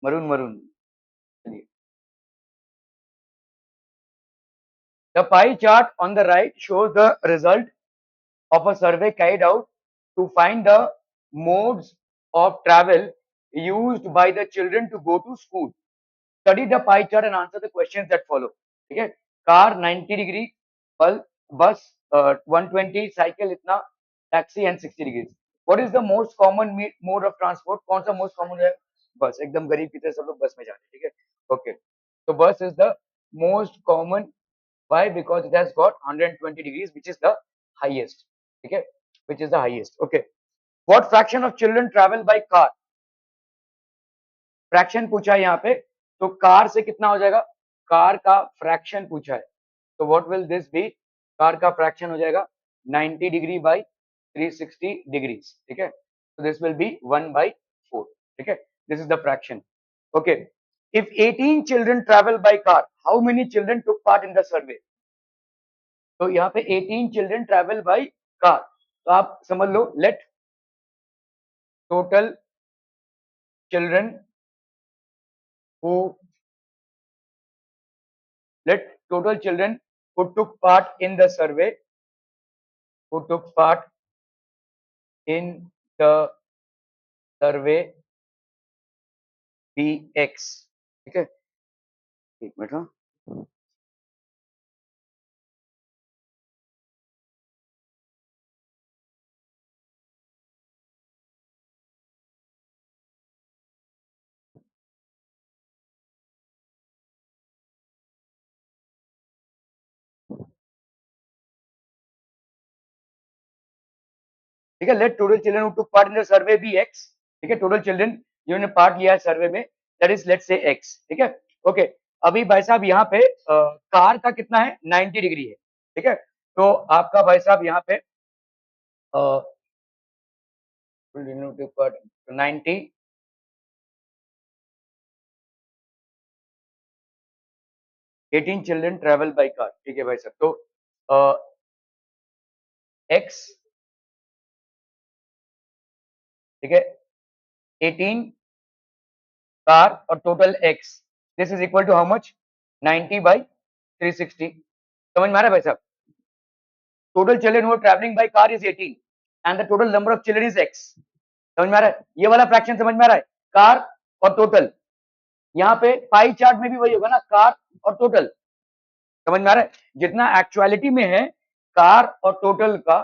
Maroon maroon. चलिए, the pie chart on the right shows the result of a survey carried out to find the modes of travel used by the children to go to school. Study the pie chart and answer the questions that follow. ठीक है, car 90 degree, बस 120, cycle इतना, taxi and 60 degree. What is the most common mode of transport? कौन सा most common है? बस, एकदम गरीब की तरह सब लोग बस में जाते हैं। ठीक है, ओके, तो बस is the most common. Why? Because it has got 120 degrees, which is the highest. Okay, which is the highest. Okay, what fraction of children travel by car? Fraction पूछा है यहाँ पे, तो कार से कितना हो जाएगा? कार का फ्रैक्शन पूछा है, तो what will this be? Car का फ्रैक्शन हो जाएगा 90 डिग्री बाई 360 डिग्रीज। ठीक है, तो दिस विल बी 1/4। ठीक है, this is the fraction. Okay, if 18 children travel by car, how many children took part in the सर्वे? तो यहाँ पे 18 चिल्ड्रन ट्रेवल बाय कार, तो आप समझ लो, let total children who let total children who took part in the survey, who took part in the survey be x। ठीक है, एक मिनट। हाँ, ठीक है, let total children who took part in the survey be X. ठीक है, total children जिन्होंने part लिया है सर्वे में, दैट इज लेट से एक्स। ठीक है, ओके, अभी भाई साहब यहाँ पे कार का कितना है? 90 डिग्री है। ठीक है, तो आपका भाई साहब यहाँ पे 90, 18 चिल्ड्रन ट्रेवल बाई कार। ठीक है भाई साहब, तो एक्स, ठीक है, 18 कार और total X, this is equal to how much? 90 by 360। समझ में आ रहा है भाई साहब? Total children who are travelling by car is 18 and the total number of children is X. समझ में आ रहा है? ये वाला फ्रैक्शन समझ में आ रहा है? कार और टोटल, यहाँ पे पाई चार्ट में भी वही होगा ना, कार और टोटल। समझ में आ रहा है? जितना एक्चुअलिटी में है कार और टोटल का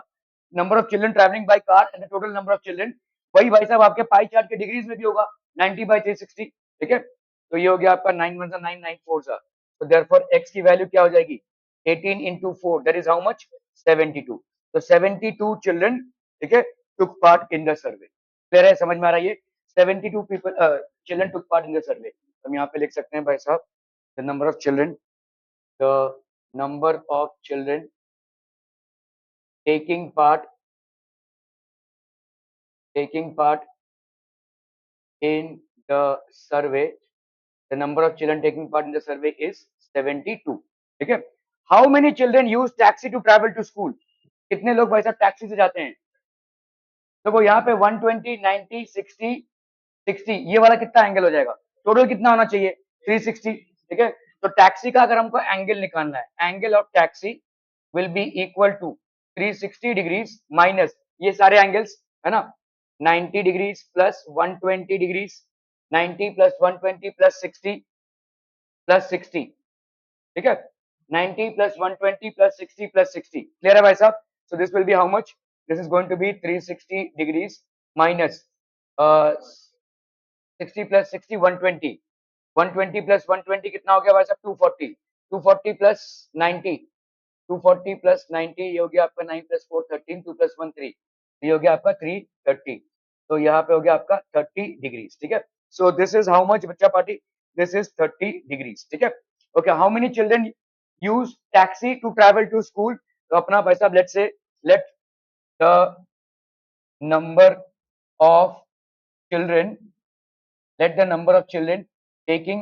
number of children travelling by car and the total number of children, वही भाई साहब आपके पाई चार्ट के डिग्रीज में भी होगा 90 बाई 360। ठीक है, तो ये हो गया आपका 9 1 9 9 4 सा, तो देयरफॉर x की वैल्यू क्या हो जाएगी? 18 into 4, that is how much? 72। तो 72 चिल्ड्रन, ठीक है, टुक part in the survey. Clear है? समझ में आ रहा है? ये 72 people children took part in the सर्वे। हम यहाँ पे लिख सकते हैं भाई साहब, the number of children, the number of children taking part in the survey, the number of children taking part in the survey is 72। ठीक है, how many children use taxi to travel to school? कितने लोग भाई साहब taxi से जाते हैं? तो वो यहाँ पे 120, 90, 60, 60, ये वाला कितना एंगल हो जाएगा? टोटल कितना होना चाहिए? 360। ठीक है, तो टैक्सी का अगर हमको एंगल निकालना है, angle of taxi will be equal to 360 degrees minus ये सारे एंगल्स, है ना, 90 degrees plus 120 degrees, 90 plus 120 plus 60 plus 60। ठीक है, 90 प्लस 120 प्लस 60 प्लस 60। क्लियर है भाई साहब? So this will be how much? This is going to be 360 degrees minus 60 plus 60 120, 120 plus 120 कितना हो गया भाई साहब? 240, 240 प्लस 90, 240 प्लस 90, ये हो गया आपका 9 प्लस 4 13, 2 प्लस 1 3, ये हो गया आपका 330। तो यहाँ पे हो गया आपका 30 डिग्रीज। ठीक है, so this is how much बच्चा पार्टी? This is 30 degrees. ठीक है, okay, how many children use taxi to travel to school? तो अपना भाई साहब let say, let the number of children, let the number of children taking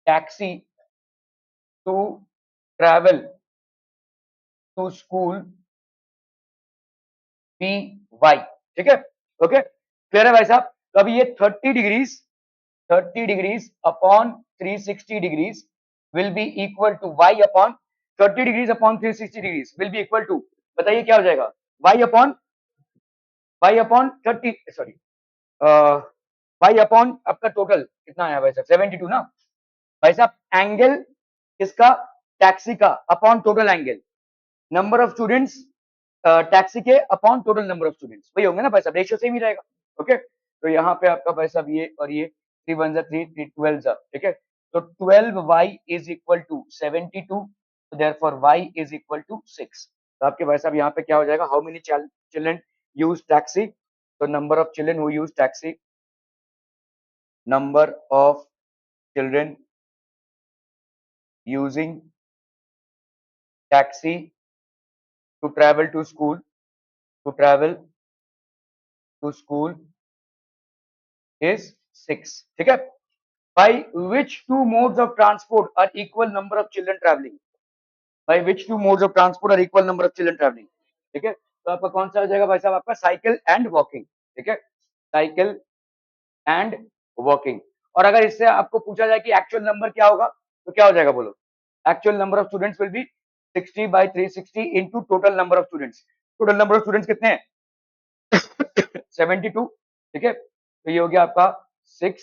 taxi to travel to school be y। ठीक है, okay, clear है भाई साहब? तो अभी ये 30 degrees 30 degrees upon 360 degrees will be equal to y upon 30 degrees upon 360 degrees will be equal to, बताइए क्या हो जाएगा, y upon 30, sorry, y upon आपका टोटल कितना आया भाई साहब, 72 ना भाई साहब, एंगल किसका, टैक्सी का upon total angle, number of students taxi के upon total number of students, वही होंगे ना भाई साहब, रेशियो सेम ही रहेगा। ओके, तो यहाँ पे आपका भाई साहब ये और ये 3 1 3 3 12 जा, ठीक है, तो 12y is equal to 72, therefore y is equal to 6। तो आपके भाई साहब यहाँ पे क्या हो जाएगा, how many children use taxi, तो number of children who use taxi, number of children using taxi to travel to school, to travel to school is 6, ठीक है, by which two modes of transport are equal number of children traveling, by which two modes of transport are equal number of children traveling, ठीक है, तो आपका कौन सा हो जाएगा भाई साहब, आपका साइकिल एंड वॉकिंग, ठीक है, साइकिल एंड वॉकिंग। और अगर इससे आपको पूछा जाए कि एक्चुअल नंबर क्या होगा, तो क्या हो जाएगा बोलो, actual number of students will be 60 by 360 into total number of students, total number of students कितने हैं 72, ठीक है, तो ये हो गया आपका 6,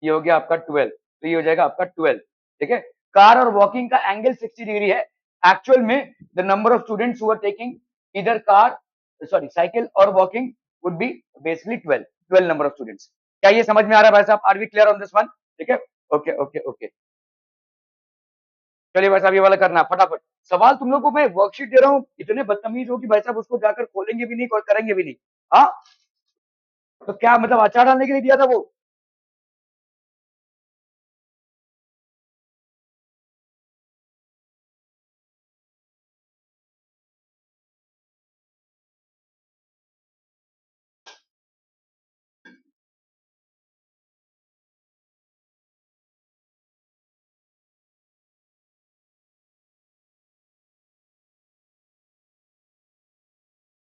ये हो गया आपका 12, तो ये हो जाएगा आपका 12, ठीक है, कार और वॉकिंग का एंगल 60 डिग्री है, एक्चुअल में the number of students who are taking इधर कार, सॉरी साइकिल और walking would be basically 12 number of students. क्या ये समझ में आ रहा है भाई साहब, are we clear on this one, ठीक है, ओके ओके ओके, चलिए भाई साहब ये वाला करना फटाफट, सवाल तुम लोग को मैं वर्कशीट दे रहा हूँ, इतने बदतमीज हो कि भाई साहब उसको जाकर खोलेंगे भी नहीं और करेंगे भी नहीं, हाँ, तो क्या मतलब अचार डालने के लिए दिया था वो,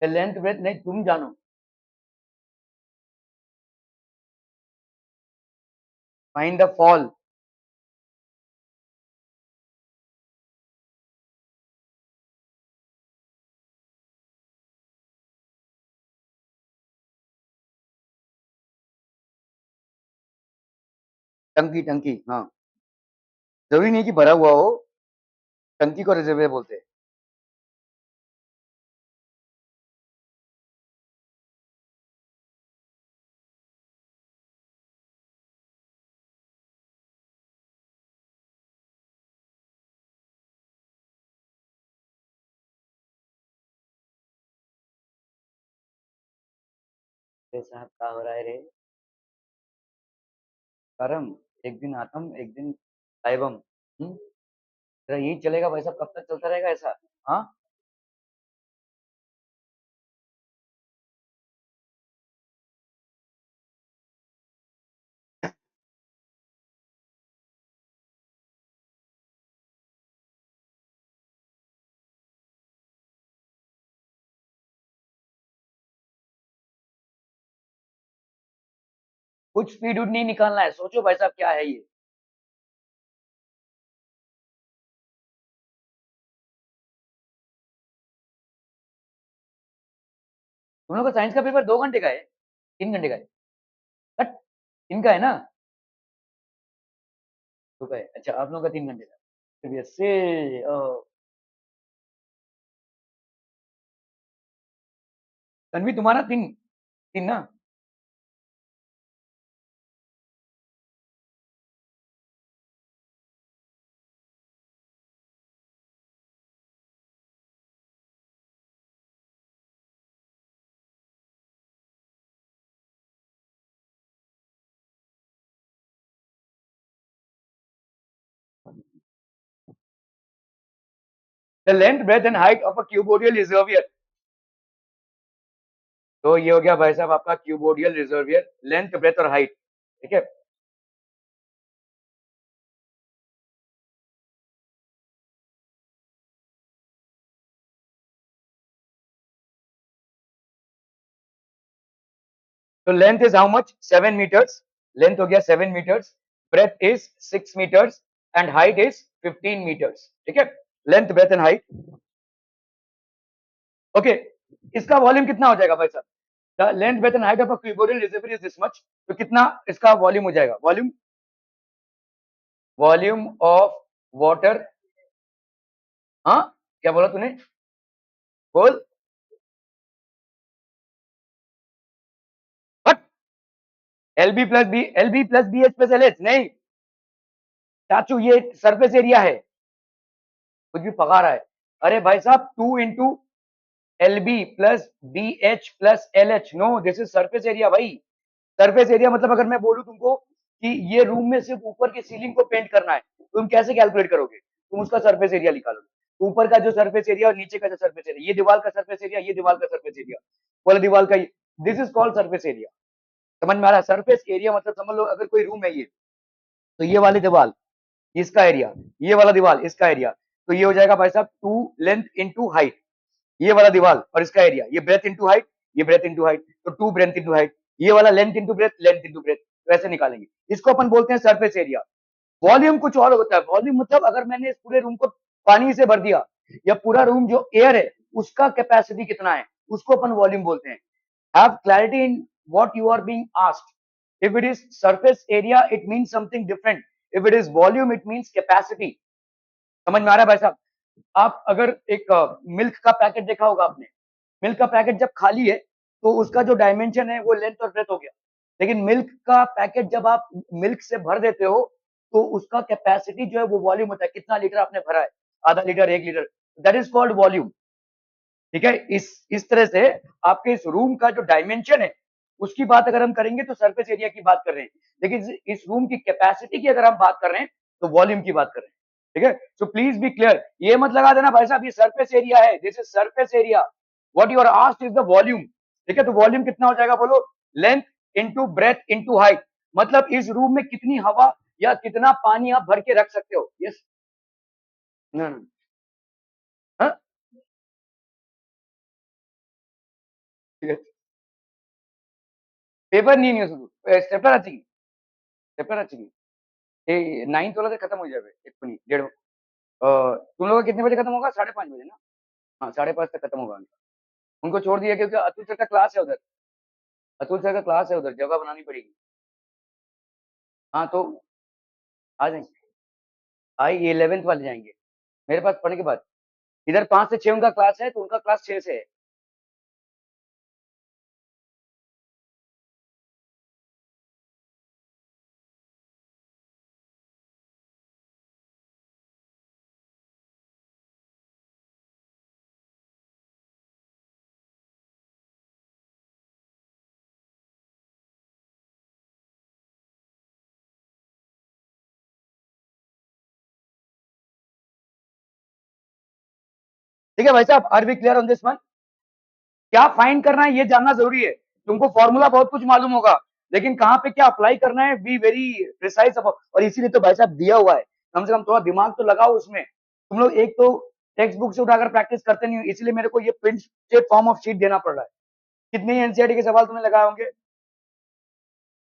लेंथ ब्रेथ नहीं तुम जानो, फाइंड द फॉल, टंकी टंकी, हाँ, जरूरी नहीं कि भरा हुआ हो, टंकी को रिजर्वियर बोलते हैं। साहब क्या हो रहा है रे, करम, एक दिन आतम एक दिन साइबम, तेरा यही चलेगा भाई साहब, कब तक चलता रहेगा ऐसा, हाँ, कुछ स्पीड उड नहीं निकालना है, सोचो भाई साहब क्या है ये, तुम लोग का साइंस का पेपर 2 घंटे का है, 3 घंटे का है, बट इनका है ना, तो का है, अच्छा आप लोगों का 3 घंटे का, सीबीएसई, तन्वी तुम्हारा तीन, तीन ना, the length breadth and height of a cuboidal reservoir, तो ये हो गया भाई साहब आपका क्यूबोडियल रिजर्वियर, लेंथ ब्रेथ और हाइट, ठीक है, तो length is how much 7 metres, length हो गया 7 metres, breadth is 6 metres and height is 15 metres. ठीक है, length breadth and height. Okay, इसका वॉल्यूम कितना हो जाएगा भाई साहब? The length breadth and height of a cuboidal reservoir is this much, तो कितना इसका वॉल्यूम हो जाएगा? वॉल्यूम ऑफ वाटर, हाँ क्या बोला तूने? बोल। But L B plus B H plus L H नहीं चाचू, ये सरफेस एरिया है, कुछ भी पका रहा है। अरे भाई साहब 2 into L B plus B H plus L H, no this is surface area भाई। सरफेस एरिया मतलब अगर मैं बोलूं तुमको कि ये रूम में सिर्फ ऊपर की सीलिंग को पेंट करना है, तो तुम कैसे कैलकुलेट करोगे? तुम उसका सरफेस एरिया निकालोगे, ऊपर का जो सरफेस एरिया और नीचे का जो सरफेस एरिया, ये दीवार का सरफेस एरिया, ये दीवार का सरफेस एरिया, वाला दीवार का, this is called surface area. समझ में आ रहा है? सरफेस एरिया मतलब समझ लो अगर कोई रूम है ये, तो ये वाली दीवार इसका एरिया, ये वाला दीवार इसका एरिया, तो ये हो जाएगा भाई साहब 2 लेंथ इंटू हाइट, ये वाला दीवार और इसका एरिया, ये ब्रेथ इंटू हाइट, ये ब्रेथ इंटू हाइट, तो 2 ब्रेथ इंटू हाइट, ये वाला length into breath, length into breath, वैसे निकालेंगे। इसको अपन बोलते हैं सरफेस एरिया। वॉल्यूम कुछ और होता है, वॉल्यूम मतलब अगर मैंने इस पूरे रूम को पानी से भर दिया, या पूरा रूम जो एयर है उसका कैपेसिटी कितना है, उसको अपन वॉल्यूम बोलते हैं। Have clarity in what you are being asked. If it is surface area it means something different, if it is volume it means capacity. समझ में आ रहा है भाई साहब? आप अगर एक मिल्क का पैकेट देखा होगा आपने, मिल्क का पैकेट जब खाली है तो उसका जो डायमेंशन है वो लेंथ और ब्रेथ हो गया, लेकिन मिल्क का पैकेट जब आप मिल्क से भर देते हो तो उसका कैपेसिटी जो है वो वॉल्यूम होता है, कितना लीटर आपने भरा है, आधा litre, 1 litre, that is called volume. ठीक है, इस तरह से आपके इस रूम का जो डायमेंशन है उसकी बात अगर हम करेंगे तो सरफेस एरिया की बात कर रहे हैं, लेकिन इस रूम की कैपेसिटी की अगर हम बात कर रहे हैं तो वॉल्यूम की बात कर रहे हैं। ठीक है, सो प्लीज बी क्लियर, ये मत लगा देना भाई साहब ये सरफेस एरिया है, this is surface area, what you are asked is the volume. ठीक है, तो वॉल्यूम कितना हो जाएगा बोलो? Length into breadth into height, मतलब इस रूम में कितनी हवा या कितना पानी आप भर के रख सकते हो। यस, हाँ ठीक है, पेपर नहीं है शुरू स्टेपलर अच्छी, स्टेपलर अच्छी, ये 9th वाला से खत्म हो जाएगा, एक मिनट डेढ़, तुम लोग का कितने बजे खत्म होगा? 5:30 बजे ना? हाँ 5:30 तक खत्म होगा उनका। उनको छोड़ दिया क्योंकि अतुल सर का क्लास है उधर, अतुल सर का क्लास है उधर, जगह बनानी पड़ेगी। हाँ तो आ जाएंगे, आई 11th वाले जाएंगे मेरे पास पढ़ने के बाद, इधर 5 से 6 उनका क्लास है, तो उनका क्लास 6 से है। ठीक है भाई साहब, are we clear on this one? क्या फाइंड करना है ये जानना जरूरी है। तुमको फॉर्मूला बहुत कुछ मालूम होगा, लेकिन कहाँ पे क्या अप्लाई करना है बी वेरी प्रिसाइज अबाउट, और इसीलिए तो भाई साहब दिया हुआ है, कम से कम थोड़ा दिमाग तो लगाओ उसमें। तुम लोग एक तो टेक्स्ट बुक से उठाकर प्रैक्टिस करते नहीं हो, इसलिए मेरे को ये प्रिंट फॉर्म ऑफ शीट देना पड़ रहा है। कितने एनसीईआरटी के सवाल तुमने लगाए होंगे?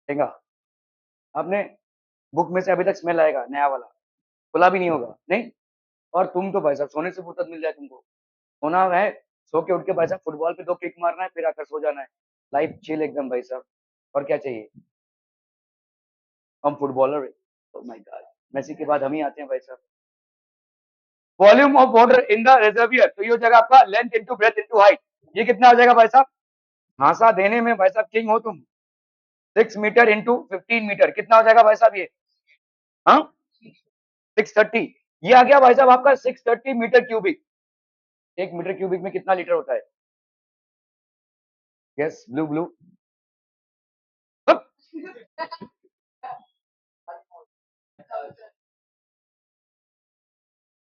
देगा आपने, बुक में से अभी तक स्मेल आएगा नया वाला, खुला भी नहीं होगा नहीं। और तुम तो भाई साहब सोने से फुर्सत मिल जाए तुमको, होना है सो के उठ के भाई साहब फुटबॉल पे 2 किक मारना है, फिर आकर सो जाना है, लाइफ चिल एकदम भाई साहब, और क्या चाहिए? हम फुटबॉलर है, ओह माय गॉड, मेसी के बाद हम ही आते हैं भाई साहब। Volume of water in the reservoir, तो ये हो जाएगा आपका length into breadth into height, ये कितना हो जाएगा भाई साहब? हासा देने में भाई साहब किंग हो तुम। 6 मीटर इंटू 15 मीटर कितना हो जाएगा भाई साहब ये? हाँ 630, ये आ गया भाई साहब आपका 630 मीटर क्यूबिक। 1 मीटर क्यूबिक में कितना लीटर होता है? यस ब्लू ब्लू,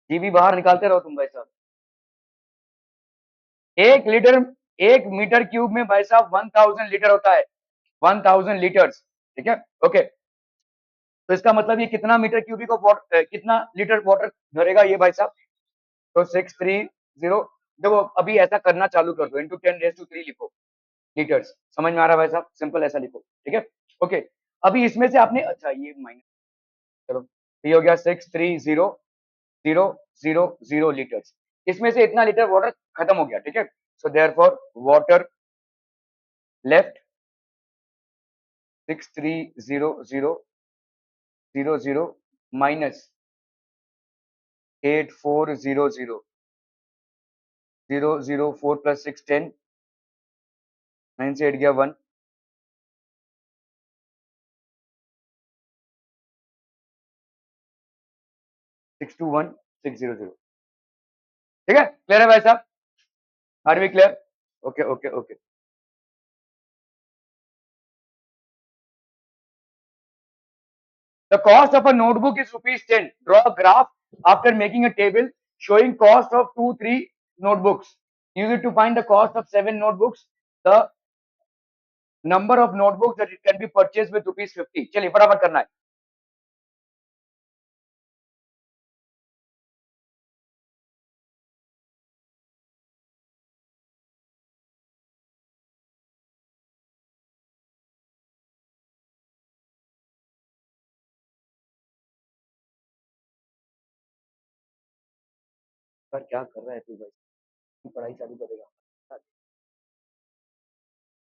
जीबी बाहर निकालते रहो तुम भाई साहब। 1 लीटर, 1 मीटर क्यूब में भाई साहब 1000 लीटर होता है, 1000 लीटर्स। ठीक है, ओके, तो इसका मतलब ये कितना मीटर क्यूबिक ऑफ वाटर, कितना लीटर वाटर भरेगा ये भाई साहब? तो 630, देखो अभी ऐसा करना चालू कर दो, इंटू 10⁻³ लिखो लीटर्स, समझ में आ रहा है भाई साहब? सिंपल ऐसा लिखो, ठीक है, ओके। अभी इसमें से आपने, अच्छा ये माइनस, चलो ये हो गया 63000 लीटर्स। इसमें से इतना लीटर वाटर खत्म हो गया, ठीक है। So therefore water left 63000 minus 8400 plus 610, 9 से 8 गया 1, 621600। ठीक है, क्लियर है भाई साहब? Are we clear? Okay okay okay. The cost of a notebook is ₹10. Draw a graph after making a table showing cost of 2-3 notebooks. Use it to find the cost of 7 notebooks. The number of notebooks that it can be purchased with ₹50. चलिए फटाफट करना है। Sir क्या कर रहा है तू भाई? पढ़ाई चालू करेगा?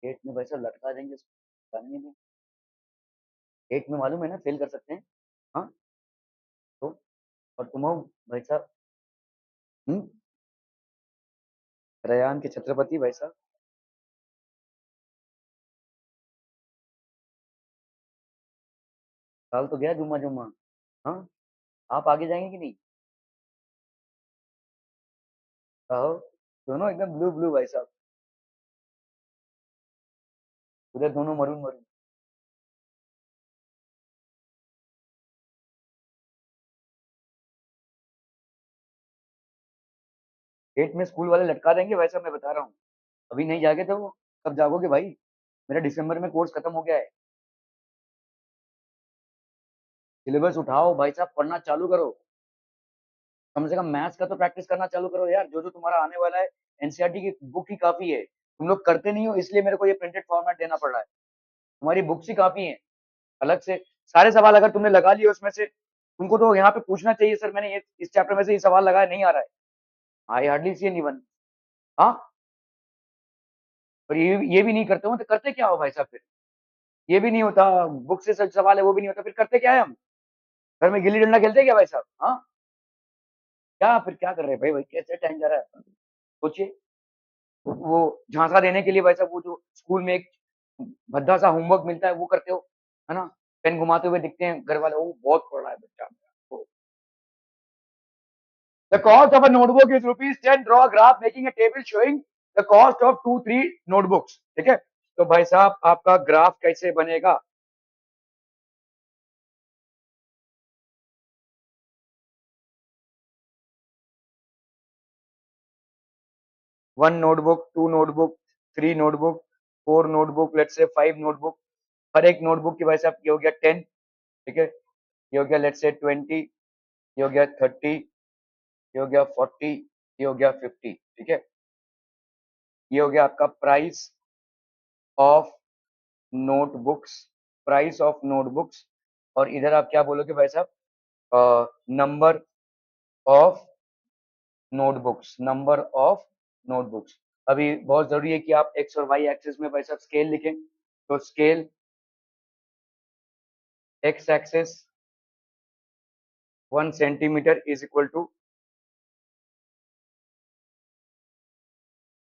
एट में भाई साहब लटका देंगे उसको, जानने में। एट में मालूम है ना, फेल कर सकते हैं। हाँ तो, और तुम हो भाई साहब, रयान के छत्रपति भाई साहब। साल तो गया जुम्मा जुम्मा। हाँ, आप आगे जाएंगे कि नहीं? आओ, दोनों एकदम ब्लू ब्लू भाई साहब, उधर दोनों मरून मरून। एट में स्कूल वाले लटका देंगे वैसा, मैं बता रहा हूँ। अभी नहीं जागे तो वो कब जागोगे भाई? मेरा दिसंबर में कोर्स खत्म हो गया है। सिलेबस उठाओ भाई साहब, पढ़ना चालू करो। कम से कम मैथ्स का तो प्रैक्टिस करना चालू करो यार। जो जो तुम्हारा आने वाला है, एनसीईआरटी की बुक ही काफी है। तुम लोग करते नहीं हो, इसलिए मेरे को ये प्रिंटेड फॉर्मेट देना पड़ रहा है। तुम्हारी बुक्स ही काफी है। अलग से सारे सवाल अगर तुमने लगा लिए उसमें से, तुमको तो यहाँ पे पूछना चाहिए सर मैंने ये इस चैप्टर में से ये सवाल लगाया, नहीं आ रहा है। I hardly see any one. हाँ, और ये भी नहीं करते हो तो करते क्या हो भाई साहब फिर? ये भी नहीं होता, बुक से सवाल है वो भी नहीं होता, फिर करते क्या है हम? घर में गिल्ली डंडा खेलते हैं क्या भाई साहब? हाँ, क्या फिर क्या कर रहे हैं भाई? भाई कैसे टाइम जा रहा है, सोचिए। वो झांसा देने के लिए भाई साहब, वो जो स्कूल में एक भद्दा सा होमवर्क मिलता है वो करते हो, है ना? पेन घुमाते हुए दिखते हैं घर वाले, वो बहुत पढ़ रहा है बच्चा। The cost of a notebook is ₹10. Draw a graph making a table showing the cost of 2-3 notebooks. ठीक है, तो भाई साहब आपका ग्राफ कैसे बनेगा? One notebook, two notebook, three notebook, four notebook, let's say 5 notebook. हर एक नोटबुक की भाई साहब ये हो गया 10, ठीक है। ये हो गया लेट्स से 20, ये हो गया 30, ये हो गया 40, ये हो गया 50, ठीक है। ये हो गया आपका price of notebooks, price of notebooks. और इधर आप क्या बोलोगे भाई साहब? Number of notebooks, number of notebooks. अभी बहुत जरूरी है कि आप एक्स और वाई एक्सिस में भाई साहब स्केल लिखें। तो scale X axis 1 centimetre is equal to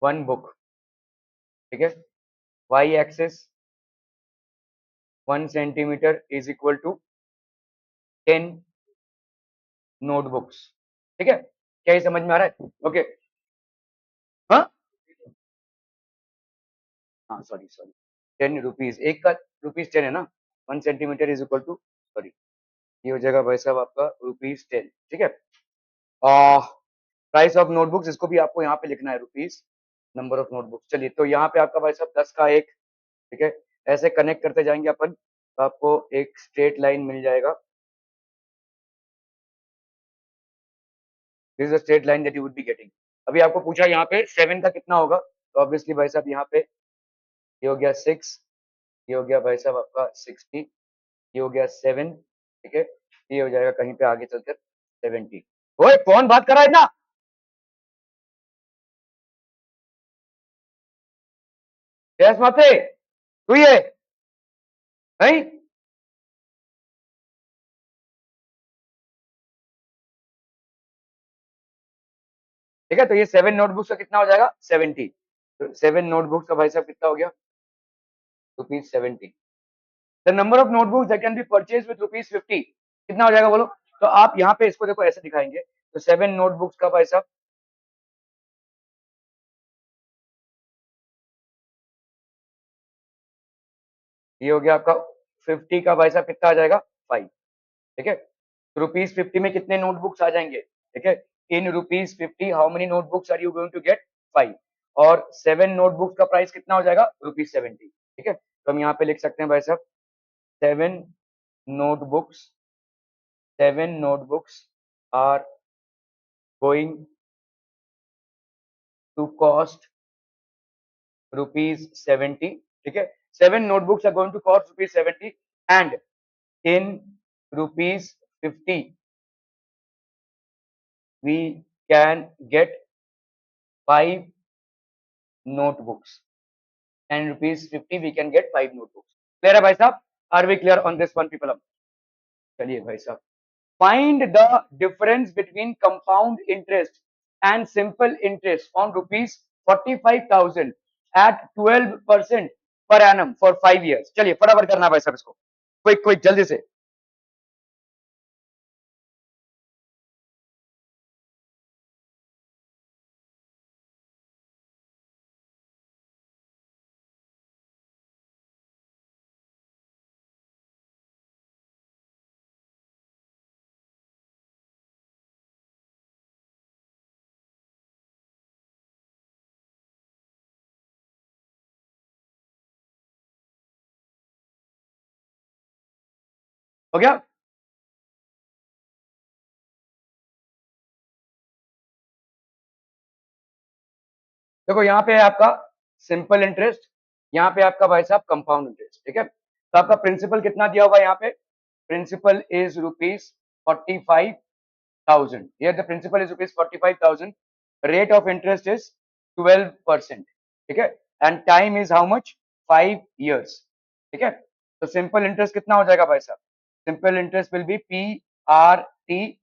1 book, ठीक है। Y axis 1 centimetre is equal to 10 notebooks, ठीक है। क्या ये समझ में आ रहा है? ओके। हाँ हाँ, सॉरी सॉरी, 10 रुपीज, एक का ₹10 है ना। 1 centimetre is equal to, sorry, ये हो जाएगा भाई साहब आपका ₹10, ठीक है। प्राइस ऑफ नोटबुक्स, इसको भी आपको यहाँ पे लिखना है, रुपीज, नंबर ऑफ नोटबुक्स। चलिए, तो यहाँ पे आपका भाई साहब 10 का एक, ठीक है। ऐसे कनेक्ट करते जाएंगे अपन, तो आपको एक स्ट्रेट लाइन मिल जाएगा। This is straight line that you would be getting. अभी आपको पूछा यहाँ पे 7 का कितना होगा, तो ऑब्वियसली भाई साहब यहाँ पे ये हो गया 6, ये हो गया भाई साहब आपका 60, ये हो गया 7, ठीक है, ये हो जाएगा कहीं पे आगे चलकर 70। ओए कौन बात कर रहा है इतना? यस माते तू ये नहीं, ठीक है, तो ये 7 नोटबुक्स का कितना हो जाएगा 70। तो 7 नोटबुक्स का भाई साहब कितना हो गया ₹70। The number of notebooks that can be purchase with ₹50 कितना हो जाएगा बोलो। तो आप यहाँ पे इसको देखो ऐसे दिखाएंगे, तो 7 नोटबुक्स का भाई साहब, ये हो गया आपका 50 का भाई साहब कितना आ जाएगा 5, ठीक है। ₹50 में कितने नोटबुक्स आ जाएंगे, ठीक है। In ₹50 how many notebooks are you going to get 5, और 7 नोटबुक्स का प्राइस कितना हो जाएगा ₹70, ठीक है। तो हम यहाँ पे लिख सकते हैं भाई साहब 7 notebooks 7 notebooks are going to cost ₹70, ठीक है। 7 notebooks are going to cost ₹70, and in ₹50 we can get 5 notebooks, and ₹50 we can get 5 notebooks। Clear है भाई साहब? Are we clear on this one people? चलिए भाई साहब, find the difference between compound interest and simple interest on rupees 45,000 at 12% per annum for 5 years। चलिए फटाफट करना है भाई साहब इसको, क्विक क्विक जल्दी से। हो गया? देखो यहाँ पे है आपका सिंपल इंटरेस्ट, यहाँ पे आपका भाई साहब कंपाउंड इंटरेस्ट, ठीक है। तो आपका प्रिंसिपल कितना दिया हुआ है यहाँ पे, principal is ₹45,000। Here the principal is ₹45,000, rate of interest is 12%, ठीक है, and time is how much 5 years, ठीक है। तो सिंपल इंटरेस्ट कितना हो जाएगा भाई साहब, simple interest will B PRT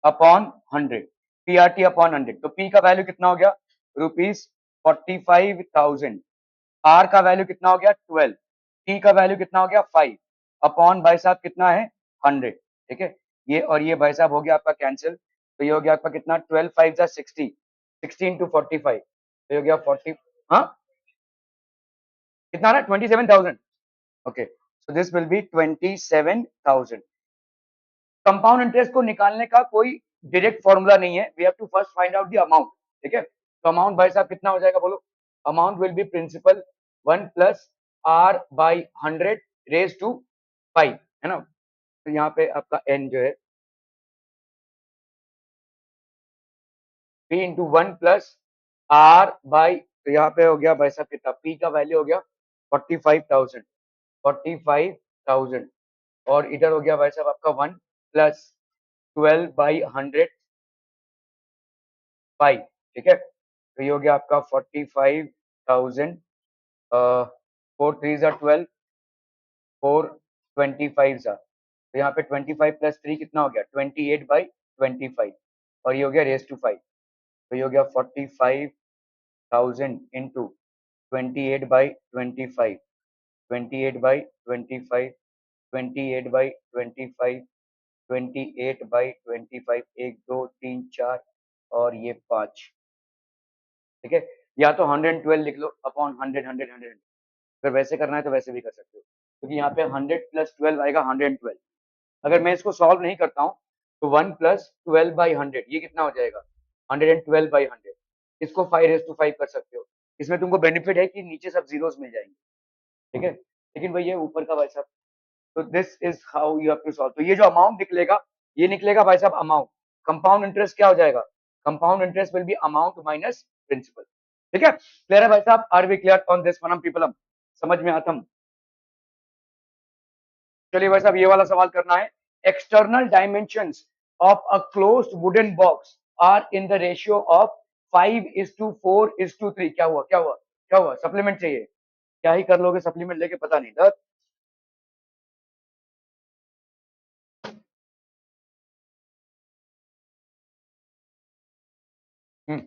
upon 100, PRT upon 100। तो P का वैल्यू कितना हो गया ₹45,000, R का वैल्यू कितना हो गया 12, T का वैल्यू कितना हो गया 5, अपॉन भाई साहब कितना है 100, ठीक है। ये और ये भाई साहब हो गया आपका कैंसिल, तो ये हो गया आपका कितना 12 5 जा 60, 60 into 45, तो ये हो गया 40, हाँ कितना ना 27,000, okay, so this will be 27,000। Compound interest को निकालने का कोई डायरेक्ट फॉर्मूला नहीं है, we have to first find out the amount, ठीक है। तो अमाउंट भाई साहब कितना हो जाएगा बोलो, amount will be principal 1 plus R by 100 raise to 5, है ना। तो यहाँ पे आपका n जो है p into 1 plus R by, तो यहाँ पे हो गया भाई साहब कितना, p का वैल्यू हो गया 45,000, 45,000, और इधर हो गया भाई साहब आपका 1 प्लस 12 बाई 100 5, ठीक है। तो ये हो गया आपका 45,000, 4 3 जा 12, 4 25 जा, तो यहाँ पे 25 प्लस 3 कितना हो गया 28/25, और ये हो गया रेस टू 5, तो ये हो गया 45,000 इंटू 28/25, 28/25, 28/25, 28/25, 1 2 3 4 और ये 5, ठीक है। या तो 112 लिख लो अपॉन 100 अगर वैसे करना है तो वैसे भी कर सकते हो, क्योंकि यहाँ पे 100 प्लस 12 आएगा 112। अगर मैं इसको सॉल्व नहीं करता हूँ तो 1 प्लस 12/100 ये कितना हो जाएगा 112/100, इसको 5 कर सकते हो। इसमें तुमको बेनिफिट है कि नीचे सब जीरोस मिल जाएंगे, ठीक है। लेकिन भाई ये ऊपर का भाई साहब, तो this is how you have to solve. तो ये जो अमाउंट निकलेगा, ये निकलेगा भाई साहब अमाउंट। कंपाउंड इंटरेस्ट क्या हो जाएगा, compound interest will be amount minus principal, ठीक है। क्लियर है भाई साहब, are we clear on this one people, समझ में आता चलिए भाई साहब ये वाला सवाल करना है। External dimensions of a closed wooden box are in the ratio of 5:4:3। क्या हुआ क्या हुआ क्या हुआ? सप्लीमेंट चाहिए? क्या ही कर लोगे सप्लीमेंट लेके, पता नहीं दर। हम्म,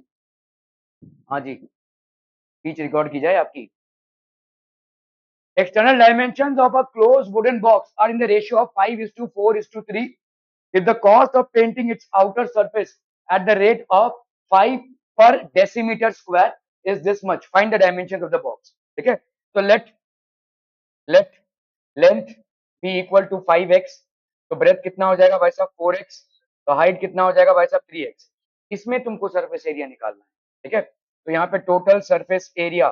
हाँ जी, स्पीच रिकॉर्ड की जाए आपकी। External dimensions of a closed wooden box are in the ratio of 5:4:3. If the cost of painting its outer surface at the rate of 5 per decimeter square is this much, find the dimensions of the box. Okay, so let length be equal to 5x, तो breadth कितना हो जाएगा भाई साहब 4x, तो height कितना हो जाएगा भाई साहब 3x। इसमें तुमको surface area निकालना है, ठीक है। तो यहाँ पे total surface area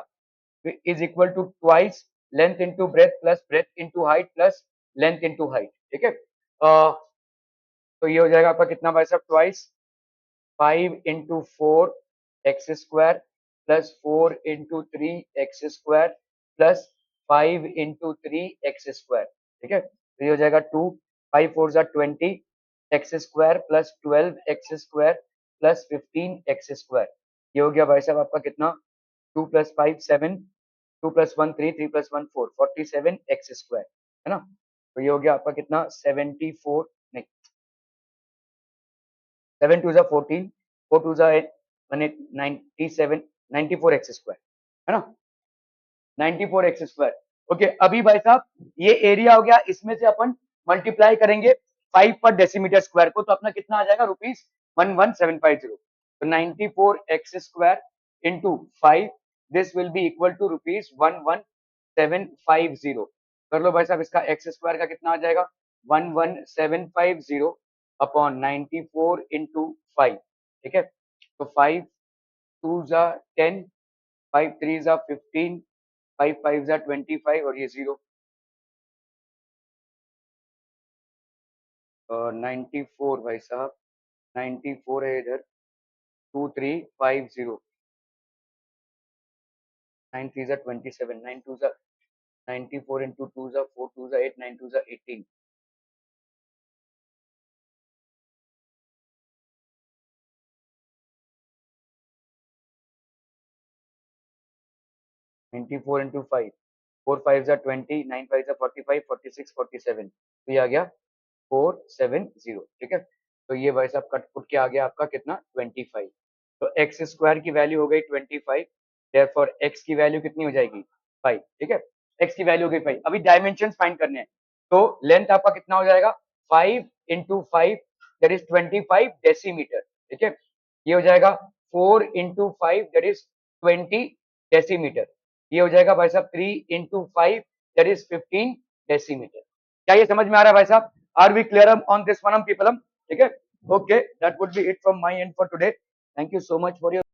is equal to twice length into breadth plus breadth into height plus length into height, ठीक है। तो ये हो जाएगा आपका कितना भाई साहब, twice 5 into 4 x² plus 4 into 3 x² plus 5 into 3 x², ठीक है। तो ये हो जाएगा 2, 5 4 20 x² plus 12 x² plus 15 x²। ये हो गया भाई साहब आपका कितना, 2 + 5 7, 2 + 1 3, 3 + 1 4, 47 x², है ना। तो ये हो गया आपका कितना 74, नहीं 7 2 14, 4 2 97, 94 x², है ना, 94 x²। ओके, अभी भाई साहब ये एरिया हो गया, इसमें से अपन मल्टीप्लाई करेंगे 5 पर डेसीमीटर स्क्वायर को, तो अपना कितना आ जाएगा, ₹11,750। तो 94 x² into 5, this will be equal to ₹11,750। कर लो भाई साहब, इसका x² का कितना आ जाएगा, 11,750 अपॉन 94 इंटू 5, ठीक है। तो 5 2 10, 5 3 15, 5 5 25 और ये 0, 94 भाई साहब, 94 है इधर, 2350, 9 3 27, 9 2 94 इंटू 2 4 2 8, 9 2 18, 94 इंटू 5, 4 5 20, 9 5 45, 46 47, तो ये आ गया 470, ठीक है। तो ये भाई साहब कट पुट के आ गया आपका कितना 25। तो x² की वैल्यू हो गई 25, देयरफॉर x की वैल्यू कितनी हो जाएगी 5, ठीक है। x की वैल्यू हो गई 5। अभी डायमेंशन फाइंड करने हैं, तो लेंथ आपका कितना हो जाएगा 5 into 5, दैट इज 25 डेसीमीटर, ठीक है। ये हो जाएगा 4 into 5, दैट इज 20 डेसीमीटर। ये हो जाएगा भाई साहब 3 into 5, दैट इज 15 डेसीमीटर। क्या ये समझ में आ रहा है भाई साहब? Are we clear on this one, people? Okay, that would be it from my end for today. Thank you so much for your